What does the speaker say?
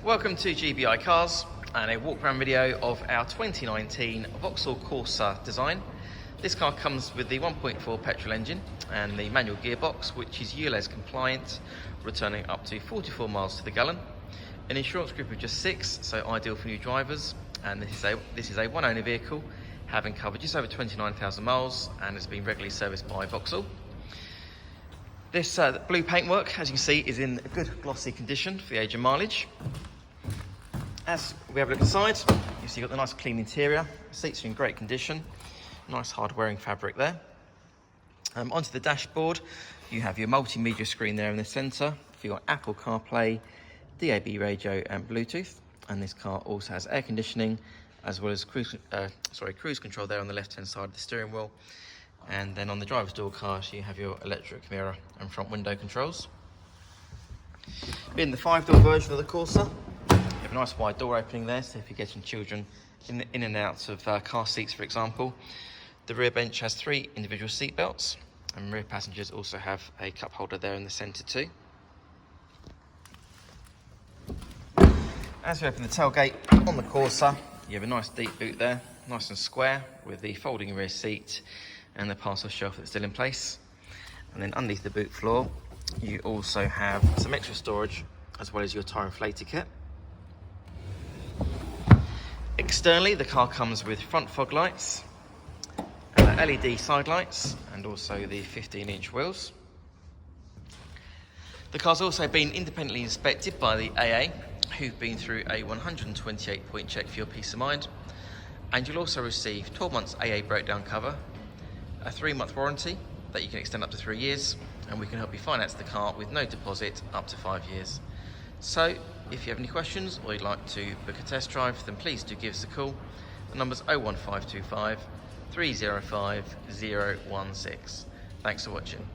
Welcome to GBI Cars and a walk around video of our 2019 Vauxhall Corsa design. This car comes with the 1.4 petrol engine and the manual gearbox, which is Ulez compliant, returning up to 44 miles to the gallon. An insurance group of just 6, so ideal for new drivers. And this is a one owner vehicle, having covered just over 29,000 miles and has been regularly serviced by Vauxhall. This blue paintwork, as you can see, is in a good glossy condition for the age and mileage. As we have a look inside, you see you've got the nice clean interior. The seats are in great condition. Nice hard wearing fabric there. Onto the dashboard, you have your multimedia screen there in the centre for your Apple Carplay, DAB radio and Bluetooth. And this car also has air conditioning as well as cruise control there on the left hand side of the steering wheel. And then on the driver's door cast, you have your electric mirror and front window controls. In the 5-door version of the Corsa, you have a nice wide door opening there, so if you're getting children in and out of car seats, for example. The rear bench has 3 individual seat belts, and rear passengers also have a cup holder there in the centre too. As we open the tailgate on the Corsa, you have a nice deep boot there, nice and square, with the folding rear seat and the parcel shelf that's still in place. And then underneath the boot floor, you also have some extra storage as well as your tyre inflator kit. Externally, the car comes with front fog lights, and LED side lights, and also the 15-inch wheels. The car's also been independently inspected by the AA, who've been through a 128-point check for your peace of mind. And you'll also receive 12 months AA breakdown cover, a 3-month warranty that you can extend up to 3 years, and we can help you finance the car with no deposit up to 5 years. So, if you have any questions or you'd like to book a test drive, then please do give us a call. The number's 01525 305 016. Thanks for watching.